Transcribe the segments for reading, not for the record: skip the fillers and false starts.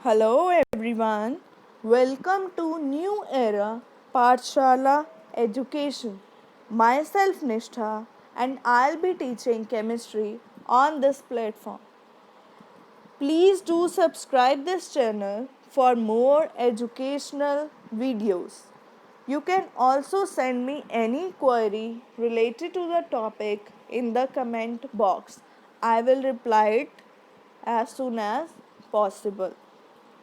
Hello everyone, welcome to New Era Pathshala Education. Myself Nishtha and I'll be teaching chemistry on this platform. Please do subscribe this channel for more educational videos. You can also send me any query related to the topic in the comment box. I will reply it as soon as possible.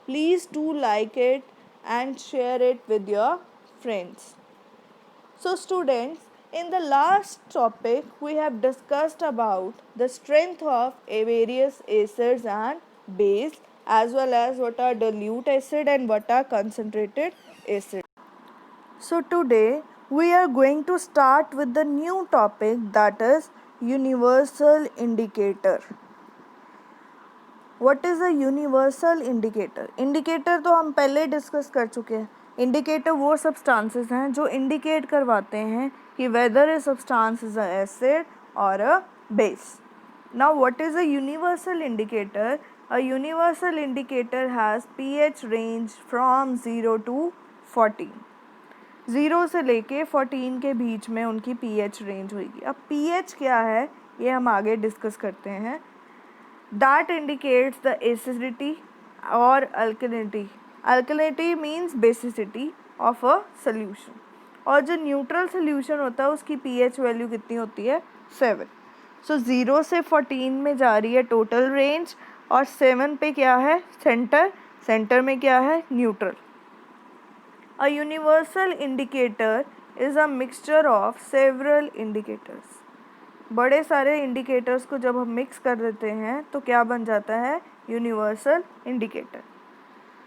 Please do like it and share it with your friends. So students, in the last topic we have discussed about the strength of various acids and base as well as what are dilute acid and what are concentrated acid. So today we are going to start with the new topic, that is universal indicator. What is a universal indicator? Indicator तो हम पहले discuss कर चुके हैं. Indicator वो substances हैं जो indicate करवाते हैं कि whether a substance is a acid और a base. Now what is a universal indicator? A universal indicator has pH range from 0 to 14. 0 से लेके 14 के बीच में उनकी pH रेंज होगी. अब pH क्या है ये हम आगे डिस्कस करते हैं. That indicates the acidity or alkalinity. Alkalinity means basicity of a solution. और जो न्यूट्रल सोल्यूशन होता है उसकी pH वैल्यू कितनी होती है? 7. सो 0 से 14 में जा रही है टोटल रेंज और 7 पे क्या है? सेंटर में क्या है? Neutral. A universal indicator is a mixture of several indicators. बड़े सारे इंडिकेटर्स को जब हम मिक्स कर देते हैं तो क्या बन जाता है? Universal indicator.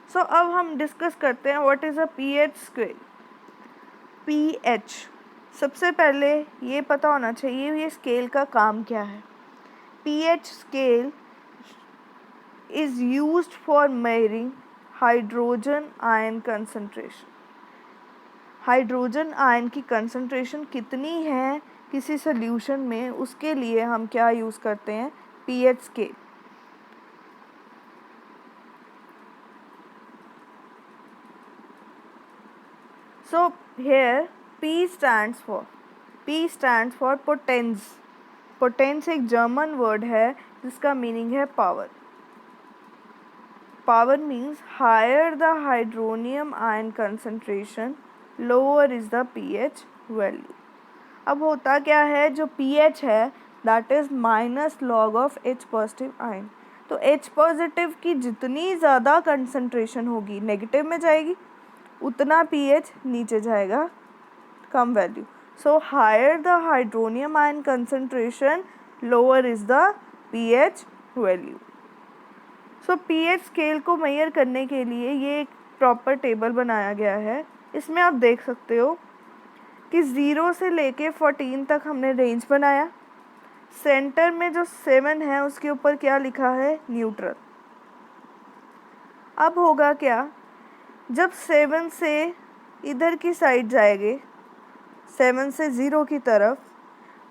सो अब हम डिस्कस करते हैं what is a pH scale. PH सबसे पहले ये पता होना चाहिए ये स्केल का काम क्या है. PH scale is used for measuring hydrogen ion concentration. Hydrogen ion की कंसंट्रेशन कितनी है किसी सोल्यूशन में, उसके लिए हम क्या यूज़ करते हैं? PH scale. So here P stands for पोटेंस. पोटेंस एक जर्मन वर्ड है जिसका मीनिंग है power. Power means higher the hydronium ion concentration lower is the pH value. अब होता क्या है, जो pH है that is minus log of H positive ion. तो H पॉजिटिव की जितनी ज़्यादा कंसंट्रेशन होगी नेगेटिव में जाएगी, उतना pH नीचे जाएगा, कम value. So higher the hydronium ion concentration lower is the pH value. So pH scale को मेजर करने के लिए ये एक प्रॉपर टेबल बनाया गया है. इसमें आप देख सकते हो कि 0 से लेके 14 तक हमने रेंज बनाया. सेंटर में जो 7 है उसके ऊपर क्या लिखा है? न्यूट्रल. अब होगा क्या, जब 7 से इधर की साइड जाएंगे, 7 से 0 की तरफ,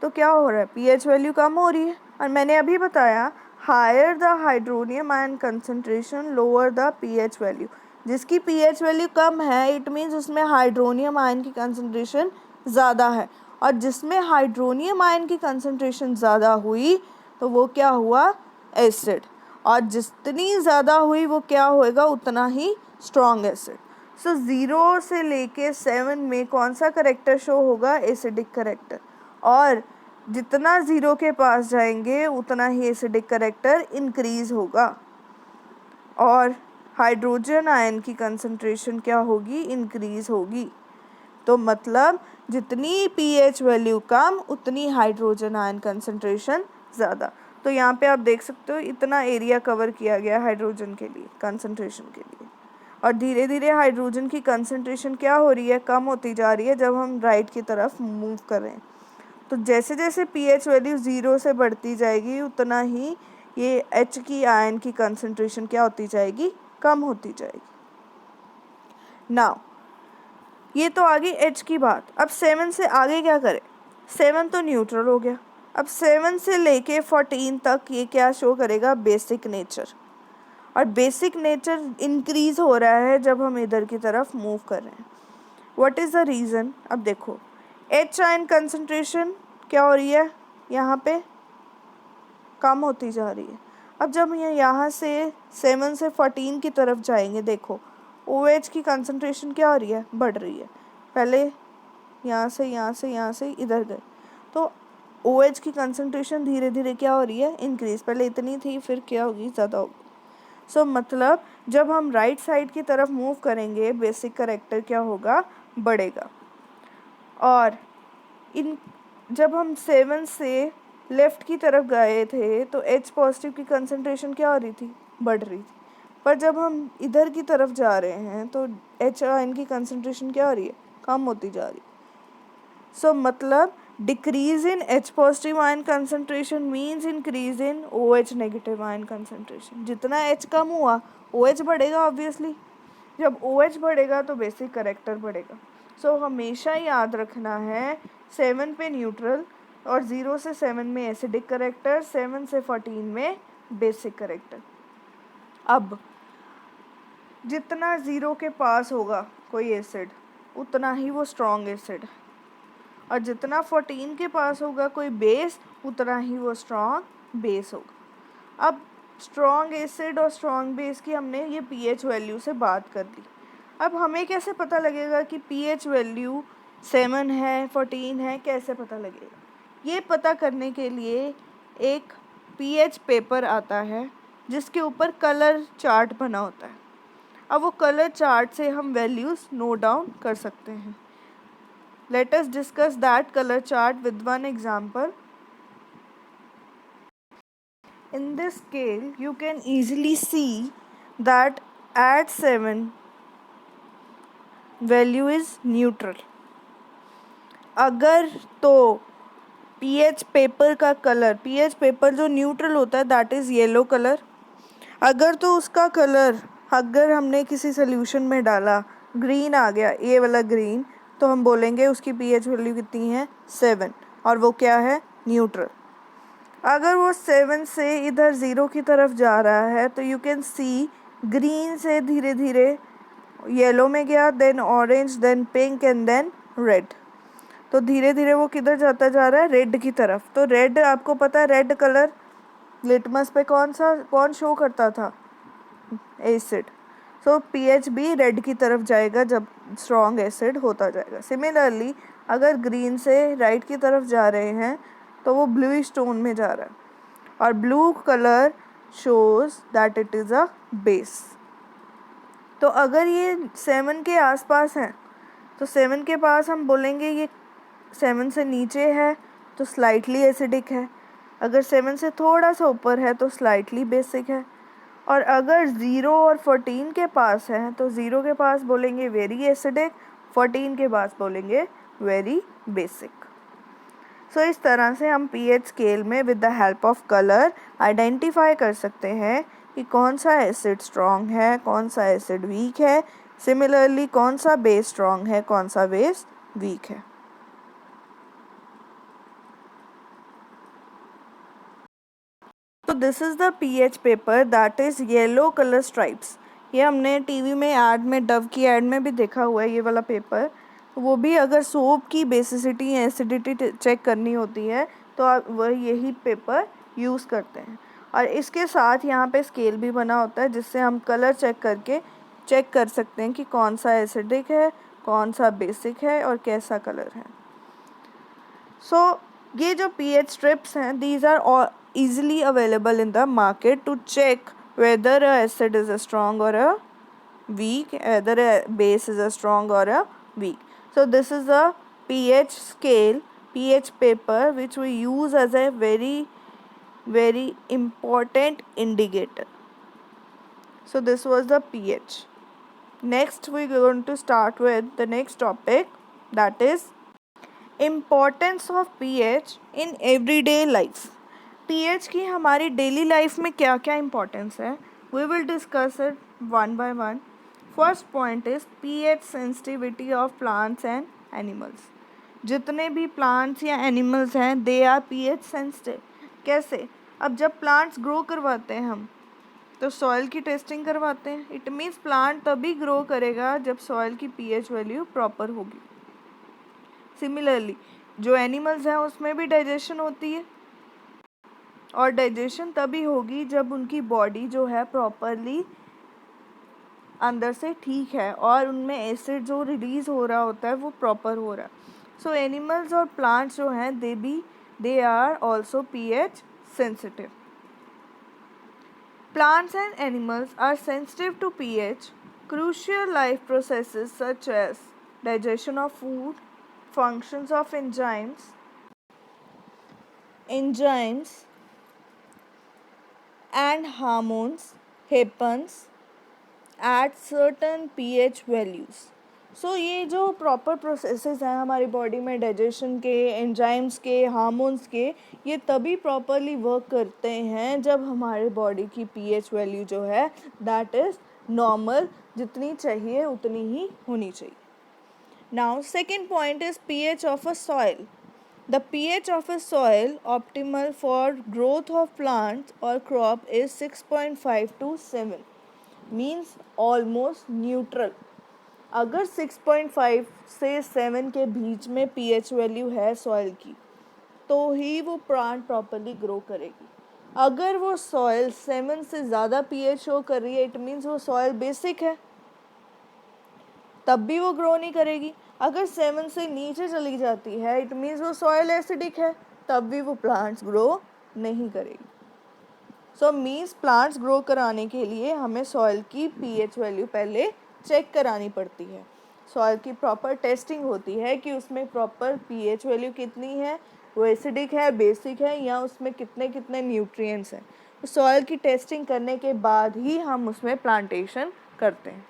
तो क्या हो रहा है? पीएच वैल्यू कम हो रही है. और मैंने अभी बताया higher the hydronium ion concentration lower the pH value. जिसकी पीएच वैल्यू कम है इट मीन्स उसमें हाइड्रोनियम आयन की कंसंट्रेशन ज़्यादा है. और जिसमें हाइड्रोनियम आयन की कंसंट्रेशन ज़्यादा हुई तो वो क्या हुआ? एसिड. और जितनी ज़्यादा हुई वो क्या होएगा? उतना ही स्ट्रॉन्ग एसिड. सो 0 से लेके 7 में कौन सा करेक्टर शो होगा? Acidic character. और जितना 0 के पास जाएंगे उतना ही एसिडिक करेक्टर इंक्रीज़ होगा और हाइड्रोजन आयन की कंसंट्रेशन क्या होगी? इंक्रीज़ होगी. तो मतलब जितनी पीएच वैल्यू कम उतनी हाइड्रोजन आयन कंसंट्रेशन ज़्यादा. तो यहाँ पे आप देख सकते हो इतना एरिया कवर किया गया हाइड्रोजन के लिए, कंसंट्रेशन के लिए. और धीरे धीरे हाइड्रोजन की कंसंट्रेशन क्या हो रही है? कम होती जा रही है जब हम राइट की तरफ मूव कर रहे हैं. तो जैसे जैसे पीएच वैल्यू 0 से बढ़ती जाएगी उतना ही ये H की आयन की कंसंट्रेशन क्या होती जाएगी? कम होती जाएगी. नाउ ये तो आगे H की बात. अब 7 से आगे क्या करें? 7 तो न्यूट्रल हो गया. अब 7 से लेके 14 तक ये क्या शो करेगा? Basic nature. और बेसिक नेचर इंक्रीज़ हो रहा है जब हम इधर की तरफ मूव कर रहे हैं। What is the reason? अब देखो H आयन कंसंट्रेशन क्या हो रही है, यहाँ पे कम होती जा रही है। अब जब यहाँ से 7 से 14 की तरफ जाएंगे, देखो OH की कंसंट्रेशन क्या हो रही है, बढ़ रही है। पहले यहाँ से इधर गए तो OH की कंसंट्रेशन धीरे धीरे क्या हो रही है, इंक्रीज। पहले इतनी थी, फिर क्या होगी, ज़्यादा होगी। सो मतलब जब हम राइट साइड की तरफ मूव करेंगे बेसिक करेक्टर क्या होगा, बढ़ेगा। और जब हम 7 से लेफ़्ट की तरफ गए थे तो H पॉजिटिव की कंसंट्रेशन क्या हो रही थी, बढ़ रही थी। पर जब हम इधर की तरफ जा रहे हैं तो H आयन की कंसंट्रेशन क्या हो रही है, कम होती जा रही है। सो मतलब decrease in H positive ion concentration means increase in OH negative ion concentration. जितना H कम हुआ OH बढ़ेगा ऑब्वियसली। जब OH बढ़ेगा तो बेसिक करेक्टर बढ़ेगा। सो हमेशा याद रखना है 7 पे न्यूट्रल और 0 से 7 में एसिडिक करेक्टर, 7 से 14 में बेसिक करेक्टर। अब जितना 0 के पास होगा कोई एसिड उतना ही वो स्ट्रॉन्ग एसिड, और जितना 14 के पास होगा कोई बेस उतना ही वो स्ट्रॉन्ग बेस होगा। अब स्ट्रॉन्ग एसिड और स्ट्रॉन्ग बेस की हमने ये pH वैल्यू से बात कर ली। अब हमें कैसे पता लगेगा कि pH वैल्यू 7 है 14 है, कैसे पता लगेगा? ये पता करने के लिए एक pH पेपर आता है जिसके ऊपर कलर चार्ट बना होता है। अब वो कलर चार्ट से हम वैल्यूज़ नोट डाउन कर सकते हैं। Let us discuss that color chart with one example. In this scale, you can easily see that at 7 value is neutral. अगर तो pH पेपर का कलर, pH पेपर जो neutral होता है दैट इज़ येलो कलर। अगर तो उसका colour अगर हमने किसी सोल्यूशन में डाला ग्रीन आ गया, ये वाला ग्रीन, तो हम बोलेंगे उसकी pH वैल्यू कितनी है, 7, और वो क्या है, न्यूट्रल। अगर वो 7 से इधर 0 की तरफ जा रहा है तो यू कैन सी ग्रीन से धीरे धीरे येलो में गया, then orange, then pink and then red. तो धीरे धीरे वो किधर जाता जा रहा है, रेड की तरफ। तो रेड आपको पता है, रेड कलर लिटमस पे कौन शो करता था, एसिड। सो pH भी रेड की तरफ जाएगा जब स्ट्रॉन्ग एसिड होता जाएगा। सिमिलरली अगर ग्रीन से राइट की तरफ जा रहे हैं तो वो ब्लूइश टोन में जा रहा है, और blue colour shows that it is a base. तो अगर ये 7 के आसपास हैं तो 7 के पास हम बोलेंगे ये 7 से नीचे है तो स्लाइटली एसिडिक है, अगर 7 से थोड़ा सा ऊपर है तो स्लाइटली बेसिक है, और अगर 0 और 14 के पास है तो 0 के पास बोलेंगे वेरी एसिडिक, 14 के पास बोलेंगे वेरी बेसिक। सो इस तरह से हम pH स्केल में with the help of colour identify कर सकते हैं कि कौन सा एसिड स्ट्रॉन्ग है, कौन सा एसिड वीक है, सिमिलरली कौन सा बेस स्ट्रॉन्ग है, कौन सा बेस वीक है। तो this is the pH paper that is yellow colour stripes. ये हमने टीवी में ऐड में, डव की ऐड में भी देखा हुआ है ये वाला पेपर। वो भी अगर सोप की बेसिसिटी या एसिडिटी चेक करनी होती है तो आप वह यही पेपर यूज़ करते हैं। और इसके साथ यहाँ पे स्केल भी बना होता है जिससे हम कलर चेक कर सकते हैं कि कौन सा एसिडिक है, कौन सा बेसिक है और कैसा कलर है। सो ये जो pH strips हैं, these are all easily available in the market to check whether a acid is a strong or a weak, whether a base is a strong or a weak. So this is a pH scale, pH paper which we use as a very important indicator. So this was the pH. Next we are going to start with the next topic, that is importance of pH in everyday life. pH की हमारी daily life में क्या क्या importance है, we will discuss it one by one. First point is pH sensitivity of plants and animals. जितने भी plants या animals हैं दे आर pH सेंसिटिव। कैसे? अब जब प्लांट्स ग्रो करवाते हैं हम तो सॉइल की टेस्टिंग करवाते हैं। इट मीन्स प्लांट तभी ग्रो करेगा जब सॉइल की पीएच वैल्यू प्रॉपर होगी। सिमिलरली जो एनिमल्स हैं उसमें भी डाइजेशन होती है, और डाइजेशन तभी होगी जब उनकी बॉडी जो है प्रॉपरली अंदर से ठीक है और उनमें एसिड जो रिलीज़ हो रहा होता है वो प्रॉपर हो रहा है। सो एनिमल्स और प्लांट्स जो हैं they are also pH sensitive. Plants and animals are sensitive to pH. Crucial life processes such as digestion of food, functions of enzymes and hormones happens at certain pH values. सो ये जो proper processes हैं हमारी body में digestion के, enzymes के, hormones के, ये तभी प्रॉपरली वर्क करते हैं जब हमारे बॉडी की पीएच वैल्यू जो है दैट इज़ नॉर्मल, जितनी चाहिए उतनी ही होनी चाहिए। Now second point is pH of a soil. The pH of a soil optimal for growth of plants or crop is 6.5 to 7, means almost neutral. अगर 6.5 से 7 के बीच में pH वैल्यू है सॉइल की तो ही वो प्लांट प्रॉपरली ग्रो करेगी। अगर वो सॉइल 7 से ज़्यादा pH शो कर रही है इट मीन्स वो सॉइल बेसिक है, तब भी वो ग्रो नहीं करेगी। अगर 7 से नीचे चली जाती है इट मीन्स वो सॉइल एसिडिक है, तब भी वो प्लांट्स ग्रो नहीं करेगी। सो मीन्स प्लांट्स ग्रो कराने के लिए हमें सॉइल की पीएच वैल्यू पहले चेक करानी पड़ती है। सॉइल की प्रॉपर टेस्टिंग होती है कि उसमें प्रॉपर पीएच वैल्यू कितनी है, वो एसिडिक है, बेसिक है, या उसमें कितने कितने न्यूट्रिएंट्स हैं। तो सॉइल की टेस्टिंग करने के बाद ही हम उसमें प्लांटेशन करते हैं।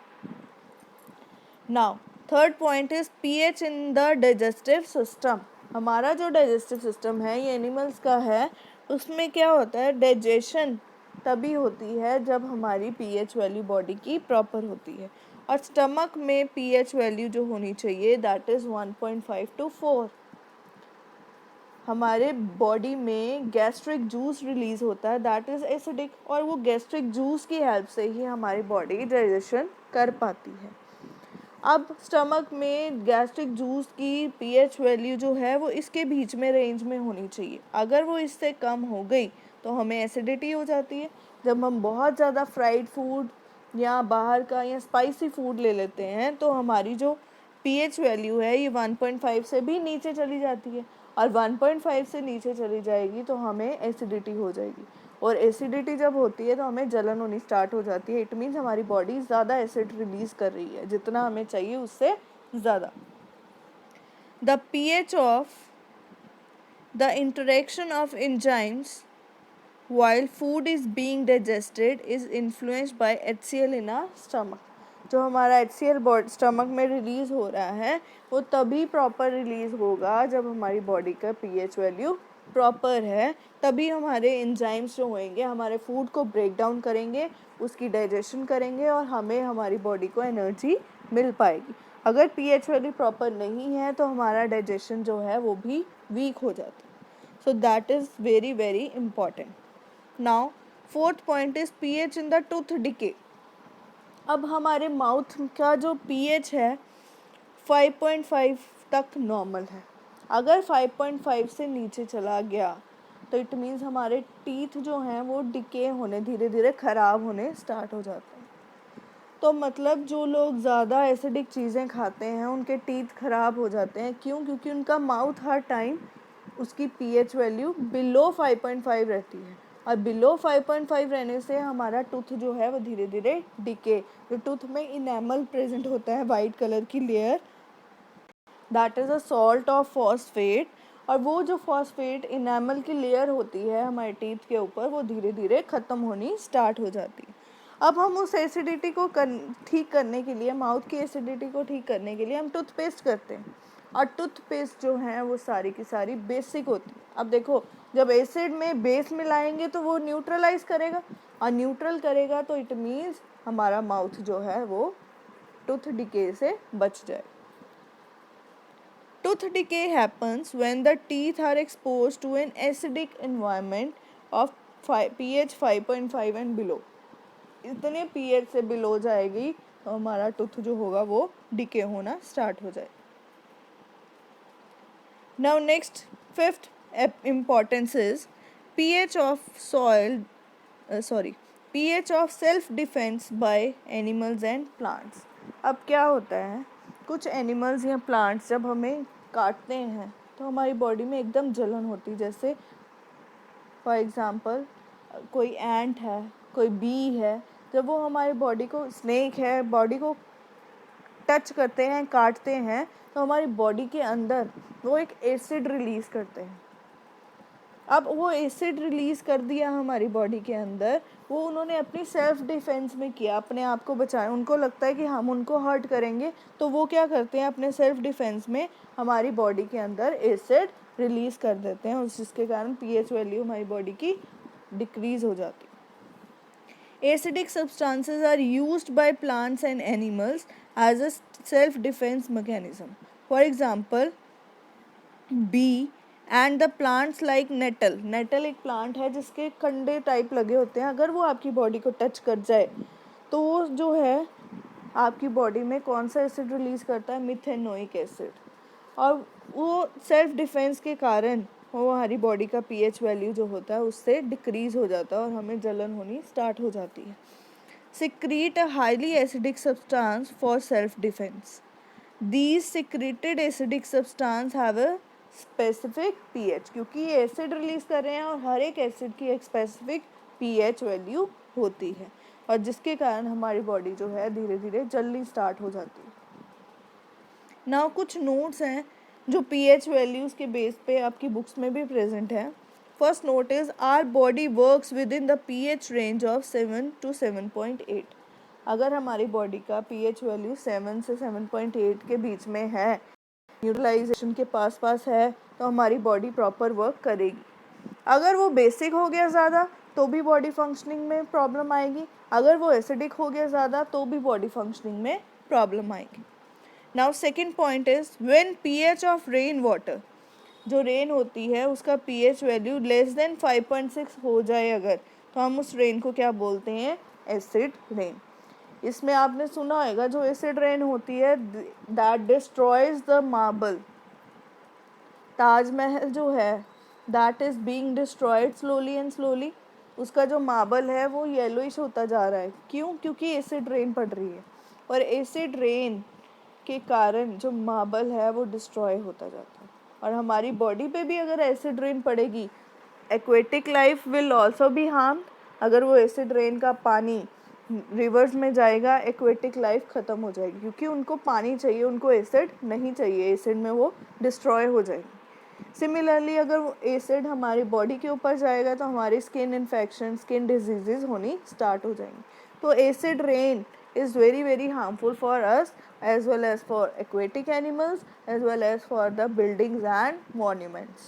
Now third point is pH in the digestive system. हमारा जो डाइजेस्टिव सिस्टम है ये एनिमल्स का है, उसमें क्या होता है, डाइजेशन तभी होती है जब हमारी पीएच वैल्यू बॉडी की प्रॉपर होती है। और स्टमक में पीएच वैल्यू जो होनी चाहिए दैट इज़ 1.5 to 4। हमारे बॉडी में गैस्ट्रिक जूस रिलीज़ होता है दैट इज़ एसिडिक, और वो गैस्ट्रिक जूस की हेल्प से ही हमारी बॉडी डाइजेशन कर पाती है। अब स्टमक में गैस्ट्रिक जूस की पीएच वैल्यू जो है वो इसके बीच में रेंज में होनी चाहिए। अगर वो इससे कम हो गई तो हमें एसिडिटी हो जाती है। जब हम बहुत ज़्यादा फ्राइड फूड या बाहर का या स्पाइसी फूड ले लेते हैं तो हमारी जो पीएच वैल्यू है ये 1.5 से भी नीचे चली जाती है, और 1.5 से नीचे चली जाएगी तो हमें एसिडिटी हो जाएगी, और एसिडिटी जब होती है तो हमें जलन होनी स्टार्ट हो जाती है। इट मीन्स हमारी बॉडी ज़्यादा एसिड रिलीज़ कर रही है, जितना हमें चाहिए उससे ज़्यादा। The pH of the interaction of enzymes while food is being digested is influenced by HCl in our stomach. जो हमारा HCl स्टमक में रिलीज़ हो रहा है वो तभी प्रॉपर रिलीज़ होगा जब हमारी बॉडी का पीएच वैल्यू प्रॉपर है, तभी हमारे एंजाइम्स जो होंगे हमारे फूड को ब्रेक डाउन करेंगे, उसकी डाइजेशन करेंगे और हमें हमारी बॉडी को एनर्जी मिल पाएगी। अगर पीएच वैल्यू प्रॉपर नहीं है तो हमारा डाइजेशन जो है वो भी वीक हो जाता है। So that is very very important. Now fourth point is pH in the tooth decay. अब हमारे माउथ का जो पीएच है 5.5 तक नॉर्मल है। अगर 5.5 से नीचे चला गया तो इट मीन्स हमारे टीथ जो हैं वो डिके होने, धीरे धीरे ख़राब होने स्टार्ट हो जाते हैं। तो मतलब जो लोग ज़्यादा एसिडिक चीज़ें खाते हैं उनके टीथ ख़राब हो जाते हैं। क्यों? क्योंकि उनका माउथ हर टाइम उसकी पीएच वैल्यू बिलो 5.5 रहती है, और बिलो 5.5 रहने से हमारा टूथ जो है वो धीरे धीरे डिके, जो टूथ में इनेमल प्रेजेंट होता है वाइट कलर की layer that is a salt of phosphate, और वो जो फॉस्फेट इनेमल की लेयर होती है हमारे टीथ के ऊपर वो धीरे धीरे ख़त्म होनी स्टार्ट हो जाती है। अब हम उस एसिडिटी को ठीक करने के लिए, माउथ की एसिडिटी को ठीक करने के लिए हम टूथपेस्ट करते हैं, और टूथपेस्ट जो है वो सारी की सारी बेसिक होती है। अब देखो जब एसिड में बेस मिलाएंगे तो वो न्यूट्रलाइज करेगा, और न्यूट्रल करेगा तो इट मीन्स हमारा माउथ जो है वो टूथ डिके से बच जाए। Tooth decay happens when the teeth are exposed to an acidic environment of pH 5.5 and below. इतने pH से बिलो जाएगी तो हमारा टूथ जो होगा वो डिके होना स्टार्ट हो जाए। Now next, fifth importance is pH of soil, pH of self defense by animals and plants. अब क्या होता है, कुछ एनिमल्स या प्लांट्स जब हमें काटते हैं तो हमारी बॉडी में एकदम जलन होती है। जैसे फॉर एग्ज़ाम्पल कोई एंट है, कोई बी है, जब वो हमारी बॉडी को, स्नेक है, बॉडी को टच करते हैं, काटते हैं, तो हमारी बॉडी के अंदर वो एक एसिड रिलीज़ करते हैं। अब वो एसिड रिलीज़ कर दिया हमारी बॉडी के अंदर, वो उन्होंने अपनी सेल्फ डिफेंस में किया, अपने आप को बचाया। उनको लगता है कि हम उनको हर्ट करेंगे, तो वो क्या करते हैं, अपने सेल्फ डिफेंस में हमारी बॉडी के अंदर एसिड रिलीज़ कर देते हैं, जिसके कारण पीएच वैल्यू हमारी बॉडी की डिक्रीज़ हो जाती है। Acidic substances are used by plants and animals as a self-defense mechanism. For example, bee and the plants like nettle. Nettle एक प्लांट है जिसके कंडे टाइप लगे होते हैं, अगर वो आपकी बॉडी को टच कर जाए तो वो जो है आपकी बॉडी में कौन सा एसिड रिलीज़ करता है, मिथेनोइक एसिड, और वो सेल्फ डिफेंस के कारण वो हमारी बॉडी का पीएच वैल्यू जो होता है उससे डिक्रीज़ हो जाता है और हमें जलन होनी स्टार्ट हो जाती है। Secrete a highly acidic substance for self-defense. These secreted acidic substance have a specific pH, क्योंकि ये एसिड रिलीज़ कर रहे हैं और हर एक एसिड की एक स्पेसिफिक pH वैल्यू होती है, और जिसके कारण हमारी बॉडी जो है धीरे धीरे जलनी स्टार्ट हो जाती है। नाउ कुछ नोट्स हैं जो पीएच वैल्यूज़ के बेस पे आपकी बुक्स में भी प्रेजेंट है। First note is our body works within the pH range of 7 to 7.8। अगर हमारी बॉडी का पीएच वैल्यू 7 से 7.8 के बीच में है, न्यूट्रलाइजेशन के पास है, तो हमारी बॉडी प्रॉपर वर्क करेगी। अगर वो बेसिक हो गया ज़्यादा तो भी बॉडी फंक्शनिंग में प्रॉब्लम आएगी, अगर वो एसिडिक हो गया ज़्यादा तो भी बॉडी फंक्शनिंग में प्रॉब्लम आएगी। Now second point is when pH of rain water, जो रेन होती है उसका पीएच वैल्यू लेस देन 5.6 हो जाए अगर, तो हम उस रेन को क्या बोलते हैं, एसिड रेन। इसमें आपने सुना होगा जो एसिड रेन होती है that destroys the marble. Taj Mahal जो है that is being destroyed slowly and slowly, उसका जो मार्बल है वो येलोइश होता जा रहा है। क्यों? क्योंकि एसिड रेन पड़ रही है, और एसिड रेन के कारण जो मार्बल है वो डिस्ट्रॉय होता जाता है। और हमारी बॉडी पे भी अगर एसिड रेन पड़ेगी, aquatic life will also be harm. अगर वो एसिड रेन का पानी रिवर्स में जाएगा, एक्वेटिक लाइफ ख़त्म हो जाएगी, क्योंकि उनको पानी चाहिए, उनको एसिड नहीं चाहिए, एसिड में वो डिस्ट्रॉय हो जाएगी। सिमिलरली अगर वो एसिड हमारी बॉडी के ऊपर जाएगा तो हमारी स्किन इन्फेक्शन, स्किन डिजीज़ होनी स्टार्ट हो जाएंगी। तो acid rain is very harmful for us as well as for aquatic animals as well as for the buildings and monuments.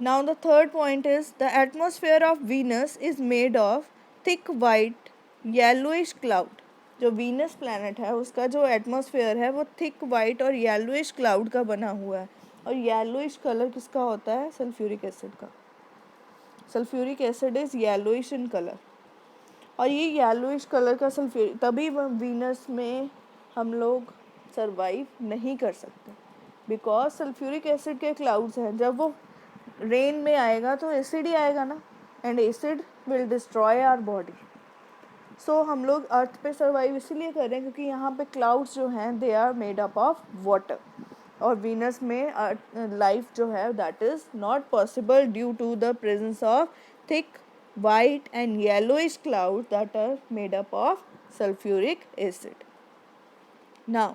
Now the third point is the atmosphere of Venus is made of thick white yellowish cloud. जो Venus planet है उसका जो atmosphere है वो thick white और yellowish cloud का बना हुआ है, और yellowish कलर किसका होता है, सल्फ्यूरिक एसिड का। Sulphuric acid is yellowish in colour, और ये येलोइश कलर का सल्फ्यूरिक, तभी वीनस में हम लोग सरवाइव नहीं कर सकते, बिकॉज सल्फ्यूरिक एसिड के क्लाउड्स हैं। जब वो रेन में आएगा तो एसिड ही आएगा ना, and acid will destroy our body. So हम लोग अर्थ पे सरवाइव इसीलिए कर रहे हैं क्योंकि यहाँ पे क्लाउड्स जो हैं they are made up of water, और वीनस में लाइफ जो है that is not possible due to the presence of thick white and yellowish clouds that are made up of sulfuric acid. Now,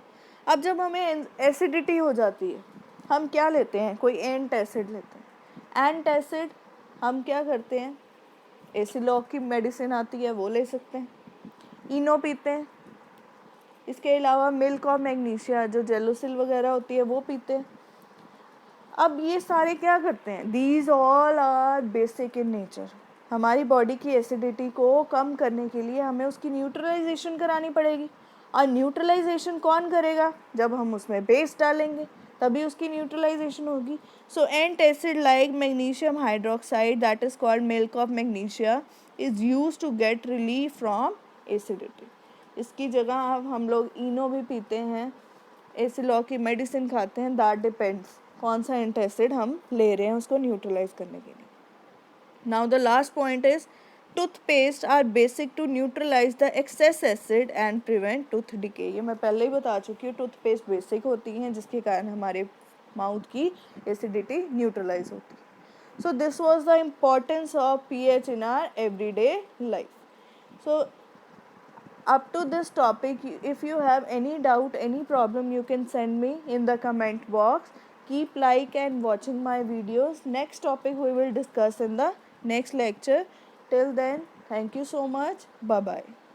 अब जब हमें acidity हो जाती है हम क्या लेते हैं, कोई एंट एसिड लेते हैं। एंट एसिड हम क्या करते हैं, एसिलॉक की मेडिसिन आती है वो ले सकते हैं, इनो पीते हैं, इसके अलावा मिल्क और मैग्नीशिया जो जेलोसिल वगैरह होती है वो पीते हैं। अब ये सारे क्या करते हैं, these all are basic in nature. हमारी बॉडी की एसिडिटी को कम करने के लिए हमें उसकी न्यूट्रलाइजेशन करानी पड़ेगी, और न्यूट्रलाइजेशन कौन करेगा, जब हम उसमें बेस डालेंगे। तभी उसकी न्यूट्रलाइजेशन होगी. So antacid like magnesium hydroxide that is called milk of magnesia is use to get relief from acidity. इसकी जगह अब हम लोग इनो भी पीते हैं, एसिलॉ की मेडिसिन खाते हैं. दैट डिपेंड्स कौन सा एंटासिड हम ले रहे हैं उसको न्यूट्रलाइज करने के लिए. Now the last point is toothpaste are basic to neutralize the excess acid and prevent tooth decay. ये मैं पहले ही बता चुकी हूँ, टूथपेस्ट बेसिक होती हैं जिसके कारण हमारे माउथ की एसिडिटी न्यूट्रलाइज होती है. So this was the importance of pH in our everyday life. So up to this topic, if you have any doubt, any problem, you can send me in the comment box. Keep like and watching my videos. Next topic we will discuss in the next lecture. Till then, thank you so much. Bye bye.